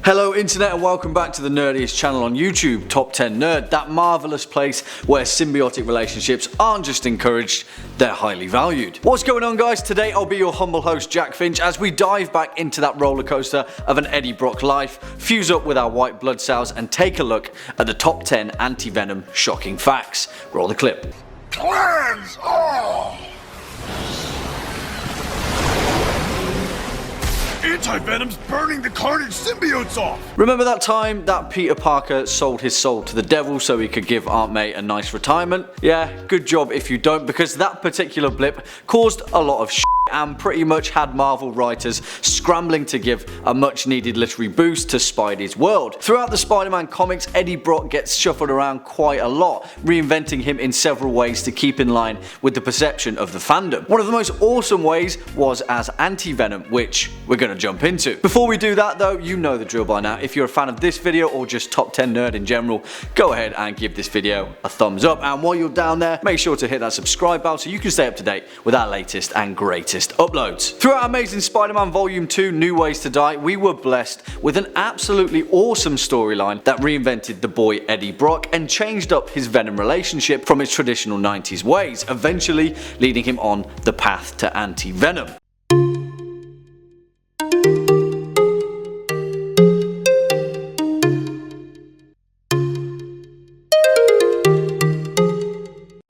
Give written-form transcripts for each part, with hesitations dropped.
Hello internet and welcome back to the nerdiest channel on YouTube, Top 10 Nerd, that marvellous place where symbiotic relationships aren't just encouraged, they're highly valued. What's going on guys? Today I'll be your humble host Jack Finch as we dive back into that roller coaster of an Eddie Brock life, fuse up with our white blood cells and take a look at the top 10 anti-venom shocking facts. Roll the clip. Cleanse all! Anti-Venom's burning the Carnage symbiotes off! Remember that time that Peter Parker sold his soul to the devil so he could give Aunt May a nice retirement? Yeah, good job if you don't, because that particular blip caused a lot of shit and pretty much had Marvel writers scrambling to give a much needed literary boost to Spidey's world. Throughout the Spider-Man comics, Eddie Brock gets shuffled around quite a lot, reinventing him in several ways to keep in line with the perception of the fandom. One of the most awesome ways was as anti-venom, which we're going to jump into. Before we do that though, you know the drill by now. If you're a fan of this video or just Top 10 Nerd in general, go ahead and give this video a thumbs up, and while you're down there, make sure to hit that subscribe bell so you can stay up to date with our latest and greatest uploads. Throughout Amazing Spider-Man Volume 2 New Ways to Die, we were blessed with an absolutely awesome storyline that reinvented the boy Eddie Brock and changed up his Venom relationship from its traditional 90s ways, eventually leading him on the path to anti-venom.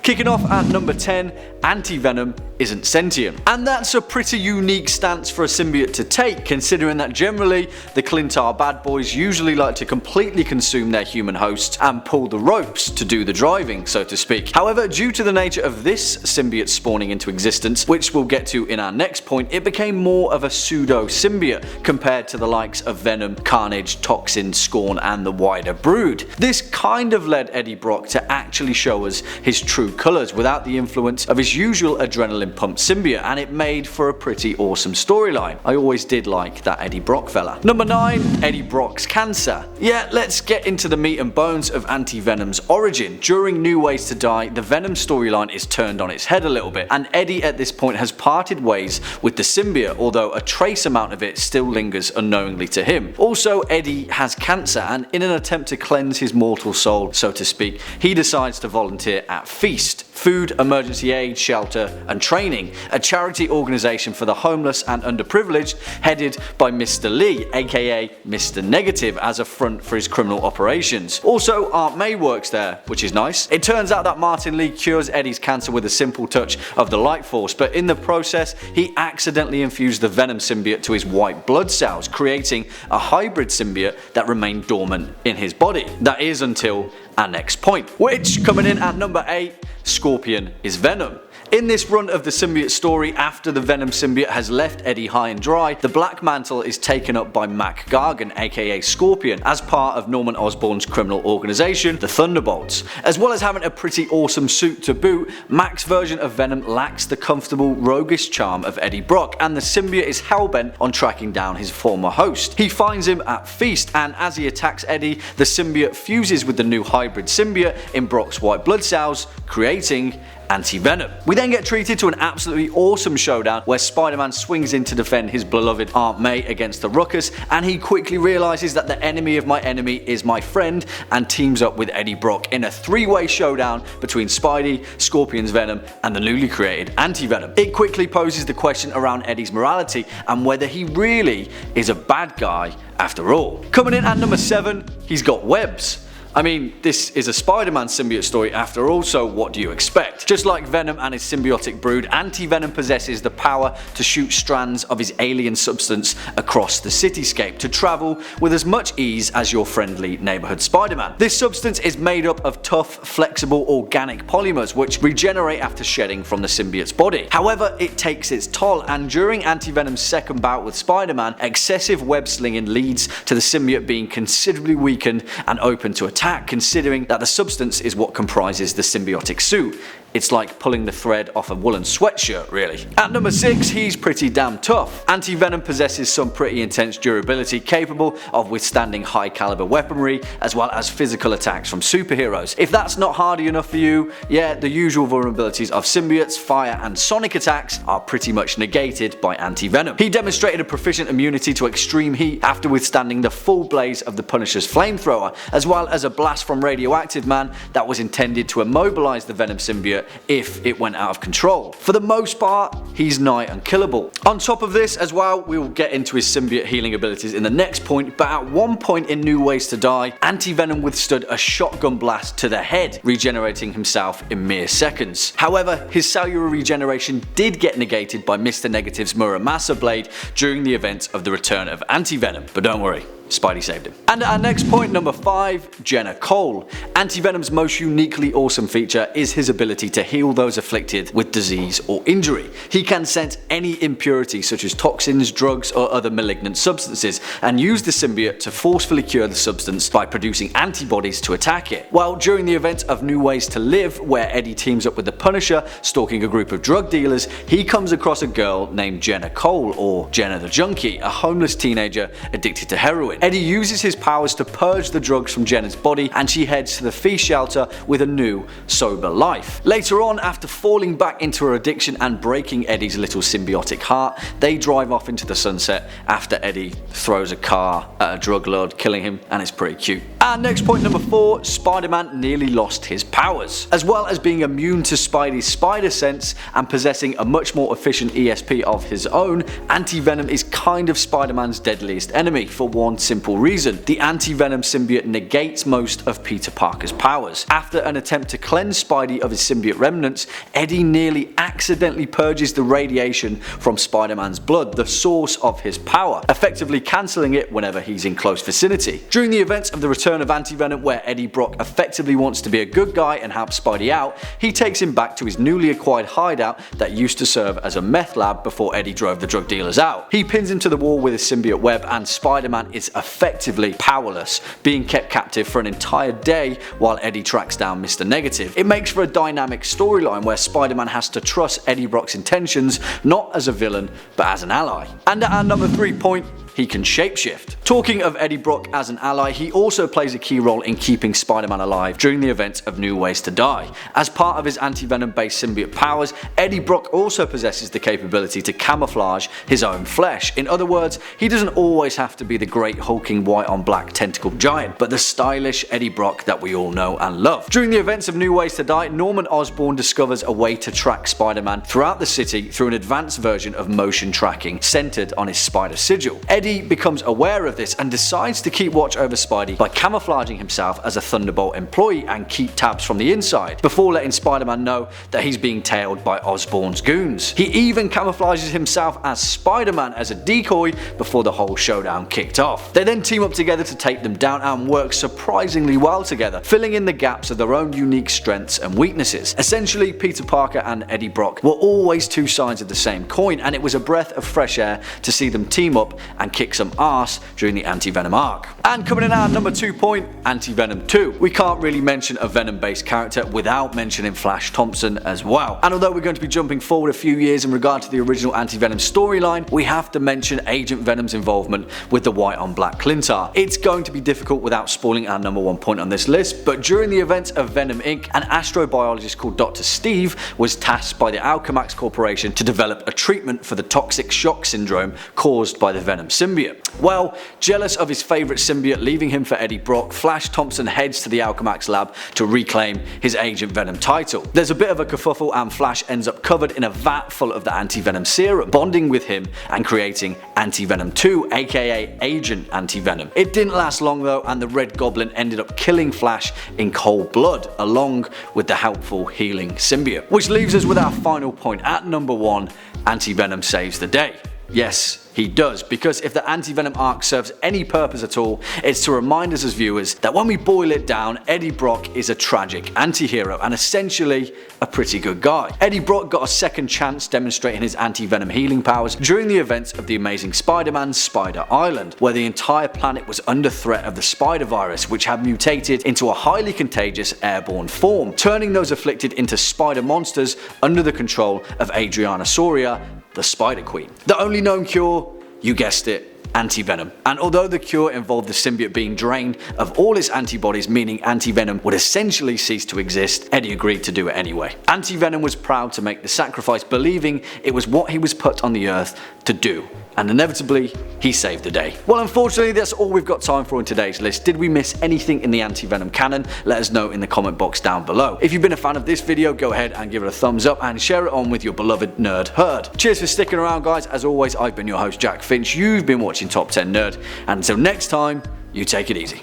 Kicking off at number 10, anti-venom isn't sentient. And that's a pretty unique stance for a symbiote to take, considering that generally the Clintar bad boys usually like to completely consume their human hosts and pull the ropes to do the driving, so to speak. However, due to the nature of this symbiote spawning into existence, which we'll get to in our next point, it became more of a pseudo-symbiote compared to the likes of Venom, Carnage, Toxin, Scorn and the wider brood. This kind of led Eddie Brock to actually show us his true colours without the influence of his usual adrenaline pumped symbiote, and it made for a pretty awesome storyline. I always did like that Eddie Brock fella. Number 9, Eddie Brock's cancer. Yeah, let's get into the meat and bones of anti-venom's origin. During New Ways to Die, the Venom storyline is turned on its head a little bit, and Eddie at this point has parted ways with the symbiote, although a trace amount of it still lingers unknowingly to him. Also, Eddie has cancer, and in an attempt to cleanse his mortal soul, so to speak, he decides to volunteer at Feast, Food, Emergency Aid, Shelter and Training, a charity organisation for the homeless and underprivileged headed by Mr. Lee, aka Mr. Negative, as a front for his criminal operations. Also, Aunt May works there, which is nice. It turns out that Martin Lee cures Eddie's cancer with a simple touch of the Light Force, but in the process he accidentally infused the Venom symbiote to his white blood cells, creating a hybrid symbiote that remained dormant in his body. That is until our next point, which, coming in at number 8, Scorpion is Venom. In this run of the symbiote story, after the Venom symbiote has left Eddie high and dry, the Black Mantle is taken up by Mac Gargan, aka Scorpion, as part of Norman Osborn's criminal organisation, the Thunderbolts. As well as having a pretty awesome suit to boot, Mac's version of Venom lacks the comfortable, roguish charm of Eddie Brock, and the symbiote is hellbent on tracking down his former host. He finds him at Feast, and as he attacks Eddie, the symbiote fuses with the new hybrid symbiote in Brock's white blood cells, creating anti-venom. We then get treated to an absolutely awesome showdown where Spider-Man swings in to defend his beloved Aunt May against the ruckus, and he quickly realizes that the enemy of my enemy is my friend and teams up with Eddie Brock in a three-way showdown between Spidey, Scorpion's Venom and the newly created anti-venom. It quickly poses the question around Eddie's morality and whether he really is a bad guy after all. Coming in at number 7, he's got webs. I mean, this is a Spider-Man symbiote story after all, so what do you expect? Just like Venom and his symbiotic brood, anti-venom possesses the power to shoot strands of his alien substance across the cityscape to travel with as much ease as your friendly neighborhood Spider-Man. This substance is made up of tough, flexible, organic polymers which regenerate after shedding from the symbiote's body. However, it takes its toll, and during anti-venom's second bout with Spider-Man, excessive web slinging leads to the symbiote being considerably weakened and open to attack, considering that the substance is what comprises the symbiotic suit. It's like pulling the thread off a woolen sweatshirt, really. At number 6, he's pretty damn tough. Anti-Venom possesses some pretty intense durability, capable of withstanding high caliber weaponry as well as physical attacks from superheroes. If that's not hardy enough for you, yeah, the usual vulnerabilities of symbiotes, fire and sonic attacks are pretty much negated by Anti-Venom. He demonstrated a proficient immunity to extreme heat after withstanding the full blaze of the Punisher's flamethrower, as well as a blast from Radioactive Man that was intended to immobilize the Venom symbiote if it went out of control. For the most part, he's nigh unkillable. On top of this as well, we will get into his symbiote healing abilities in the next point, but at one point in New Ways to Die, Anti-Venom withstood a shotgun blast to the head, regenerating himself in mere seconds. However, his cellular regeneration did get negated by Mr. Negative's Muramasa blade during the event of the return of Anti-Venom, but don't worry, Spidey saved him. And at our next point, number 5, Jenna Cole. Anti-Venom's most uniquely awesome feature is his ability to heal those afflicted with disease or injury. He can sense any impurity such as toxins, drugs or other malignant substances and use the symbiote to forcefully cure the substance by producing antibodies to attack it. Well, during the event of New Ways to Live, where Eddie teams up with the Punisher stalking a group of drug dealers, he comes across a girl named Jenna Cole, or Jenna the Junkie, a homeless teenager addicted to heroin. Eddie uses his powers to purge the drugs from Jenna's body and she heads to the feast shelter with a new, sober life. Later on, after falling back into her addiction and breaking Eddie's little symbiotic heart, they drive off into the sunset after Eddie throws a car at a drug lord, killing him, and it's pretty cute. And next point, number 4, Spider-Man nearly lost his powers. As well as being immune to Spidey's spider sense and possessing a much more efficient ESP of his own, Anti-Venom is kind of Spider-Man's deadliest enemy for one simple reason. The Anti-Venom symbiote negates most of Peter Parker's powers. After an attempt to cleanse Spidey of his symbiote remnants, Eddie nearly accidentally purges the radiation from Spider-Man's blood, the source of his power, effectively cancelling it whenever he's in close vicinity. During the events of the return of Anti-Venom, where Eddie Brock effectively wants to be a good guy and help Spidey out, he takes him back to his newly acquired hideout that used to serve as a meth lab before Eddie drove the drug dealers out. He pins him to the wall with his symbiote web and Spider-Man is effectively powerless, being kept captive for an entire day while Eddie tracks down Mr. Negative. It makes for a dynamic storyline where Spider-Man has to trust Eddie Brock's intentions not as a villain but as an ally. And at our number 3 point, he can shapeshift. Talking of Eddie Brock as an ally, he also plays a key role in keeping Spider-Man alive during the events of New Ways to Die. As part of his Anti-Venom based symbiote powers, Eddie Brock also possesses the capability to camouflage his own flesh. In other words, he doesn't always have to be the great hulking white on black tentacled giant, but the stylish Eddie Brock that we all know and love. During the events of New Ways to Die, Norman Osborn discovers a way to track Spider-Man throughout the city through an advanced version of motion tracking centered on his spider sigil. Eddie becomes aware of this and decides to keep watch over Spidey by camouflaging himself as a Thunderbolt employee and keep tabs from the inside, before letting Spider-Man know that he's being tailed by Osborn's goons. He even camouflages himself as Spider-Man as a decoy before the whole showdown kicked off. They then team up together to take them down and work surprisingly well together, filling in the gaps of their own unique strengths and weaknesses. Essentially, Peter Parker and Eddie Brock were always two sides of the same coin, and it was a breath of fresh air to see them team up and kick some ass during the Anti-Venom arc. And coming in at number 2 point, Anti-Venom 2. We can't really mention a Venom based character without mentioning Flash Thompson as well. And although we're going to be jumping forward a few years in regard to the original Anti-Venom storyline, we have to mention Agent Venom's involvement with the white on black Clintar. It's going to be difficult without spoiling our number 1 point on this list, but during the events of Venom Inc., an astrobiologist called Dr. Steve was tasked by the Alchemax Corporation to develop a treatment for the toxic shock syndrome caused by the Venom symbiote. Well, jealous of his favourite symbiote leaving him for Eddie Brock, Flash Thompson heads to the Alchemax lab to reclaim his Agent Venom title. There's a bit of a kerfuffle and Flash ends up covered in a vat full of the Anti-Venom serum, bonding with him and creating Anti-Venom 2, aka Agent Anti-Venom. It didn't last long though, and the Red Goblin ended up killing Flash in cold blood, along with the helpful healing symbiote. Which leaves us with our final point at number 1, Anti-Venom saves the day. Yes, he does, because if the Anti-Venom arc serves any purpose at all, it's to remind us as viewers that when we boil it down, Eddie Brock is a tragic anti-hero and essentially a pretty good guy. Eddie Brock got a second chance demonstrating his Anti-Venom healing powers during the events of The Amazing Spider-Man Spider Island, where the entire planet was under threat of the spider virus, which had mutated into a highly contagious airborne form, turning those afflicted into spider monsters under the control of Adriana Soria, the Spider Queen. The only known cure, you guessed it, Anti-Venom. And although the cure involved the symbiote being drained of all its antibodies, meaning Anti-Venom would essentially cease to exist, Eddie agreed to do it anyway. Anti-Venom was proud to make the sacrifice, believing it was what he was put on the earth to do. And inevitably, he saved the day. Well, unfortunately, that's all we've got time for in today's list. Did we miss anything in the Anti-Venom canon? Let us know in the comment box down below. If you've been a fan of this video, go ahead and give it a thumbs up and share it on with your beloved nerd herd. Cheers for sticking around, guys. As always, I've been your host, Jack Finch. You've been watching Top 10 Nerd. And until next time, you take it easy.